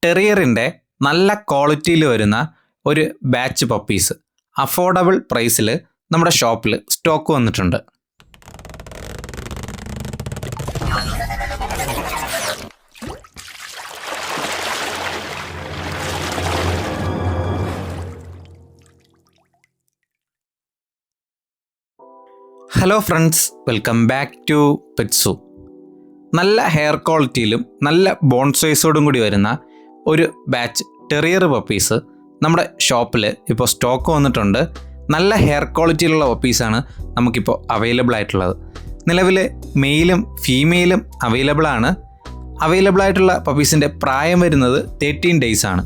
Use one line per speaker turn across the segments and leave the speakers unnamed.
ടെറിയറിൻ്റെ നല്ല ക്വാളിറ്റിയിൽ വരുന്ന ഒരു ബാച്ച് പപ്പീസ് അഫോർഡബിൾ പ്രൈസിൽ നമ്മുടെ ഷോപ്പിൽ സ്റ്റോക്ക് വന്നിട്ടുണ്ട്. Hello friends, welcome back to pets. നല്ല ഹെയർ ക്വാളിറ്റിയിലും നല്ല ബോൺ സൈസോടും കൂടി വരുന്ന ഒരു ബാച്ച് ടെറിയർ പപ്പീസ് നമ്മുടെ ഷോപ്പിൽ ഇപ്പോൾ സ്റ്റോക്ക് വന്നിട്ടുണ്ട്. നല്ല ഹെയർ ക്വാളിറ്റിയിലുള്ള പപ്പീസാണ് നമുക്കിപ്പോൾ അവൈലബിൾ ആയിട്ടുള്ളത്. നിലവിൽ മെയിലും ഫീമെയിലും അവൈലബിൾ ആയിട്ടുള്ള പപ്പീസിൻ്റെ പ്രായം വരുന്നത് 13 days ആണ്.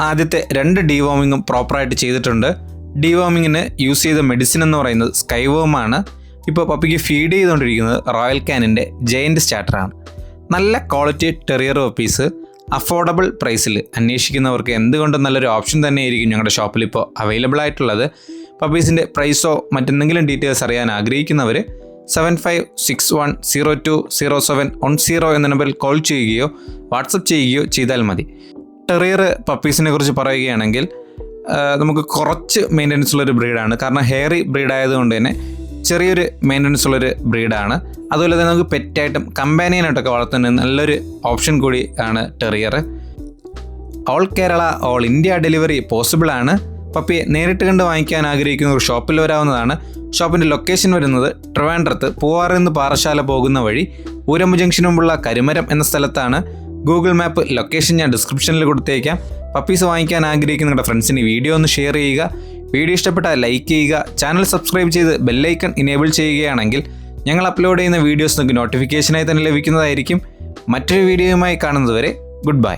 ആദ്യത്തെ 2 ഡീവോമിങ്ങും പ്രോപ്പറായിട്ട് ചെയ്തിട്ടുണ്ട്. ഡീവോമിങ്ങിന് യൂസ് ചെയ്ത മെഡിസിൻ എന്ന് പറയുന്നത് സ്കൈവേമാണ്. ഇപ്പോൾ പപ്പിക്ക് ഫീഡ് ചെയ്തുകൊണ്ടിരിക്കുന്നത് റോയൽ കാനിൻ്റെ ജയൻറ്റ് സ്റ്റാർട്ടറാണ്. നല്ല ക്വാളിറ്റി ടെറിയർ പപ്പീസ് അഫോർഡബിൾ പ്രൈസിൽ അന്വേഷിക്കുന്നവർക്ക് എന്തുകൊണ്ടും നല്ലൊരു ഓപ്ഷൻ തന്നെയായിരിക്കും ഞങ്ങളുടെ ഷോപ്പിൽ ഇപ്പോൾ അവൈലബിൾ ആയിട്ടുള്ളത്. പപ്പീസിൻ്റെ പ്രൈസോ മറ്റെന്തെങ്കിലും ഡീറ്റെയിൽസ് അറിയാൻ ആഗ്രഹിക്കുന്നവർ 7561020710 എന്ന നമ്പറിൽ കോൾ ചെയ്യുകയോ വാട്സപ്പ് ചെയ്യുകയോ ചെയ്താൽ മതി. ടെറിയർ പപ്പീസിനെ കുറിച്ച് പറയുകയാണെങ്കിൽ നമുക്ക് കുറച്ച് മെയിൻ്റനൻസ് ഉള്ളൊരു ബ്രീഡാണ്. കാരണം ഹെയറി ബ്രീഡായതുകൊണ്ട് തന്നെ ചെറിയൊരു മെയിൻ്റനൻസ് ഉള്ളൊരു ബ്രീഡാണ്. അതുപോലെ തന്നെ നമുക്ക് പെറ്റായിട്ടും കമ്പാനിയനായിട്ടൊക്കെ വളർത്തുന്ന നല്ലൊരു ഓപ്ഷൻ കൂടി ആണ് terrier. All Kerala all India delivery പോസിബിളാണ്. പപ്പിയെ നേരിട്ട് കണ്ട് വാങ്ങിക്കാൻ ആഗ്രഹിക്കുന്ന ഒരു ഷോപ്പിൽ വരാവുന്നതാണ്. ഷോപ്പിൻ്റെ ലൊക്കേഷൻ വരുന്നത് ട്രിവാൻഡ്രത്ത് പൂവാറിൽ നിന്ന് പാറശാല പോകുന്ന വഴി ഊരമ്പ് ജംഗ്ഷന് മുമ്പുള്ള കരുമരം എന്ന സ്ഥലത്താണ്. ഗൂഗിൾ മാപ്പ് ലൊക്കേഷൻ ഞാൻ ഡിസ്ക്രിപ്ഷനിൽ കൊടുത്തേക്കാം. പപ്പീസ് വാങ്ങിക്കാൻ ആഗ്രഹിക്കുന്ന നിങ്ങളുടെ ഫ്രണ്ട്സിന് വീഡിയോ ഒന്ന് ഷെയർ ചെയ്യുക. വീഡിയോ ഇഷ്ടപ്പെട്ടാൽ ലൈക്ക് ചെയ്യുക. ചാനൽ സബ്സ്ക്രൈബ് ചെയ്ത് ബെല്ലൈക്കൺ ഇനേബിൾ ചെയ്യുകയാണെങ്കിൽ ഞങ്ങൾ അപ്ലോഡ് ചെയ്യുന്ന വീഡിയോസ് നിങ്ങൾക്ക് നോട്ടിഫിക്കേഷനായി തന്നെ ലഭിക്കുന്നതായിരിക്കും. മറ്റൊരു വീഡിയോയുമായി കാണുന്നതുവരെ ഗുഡ് ബൈ.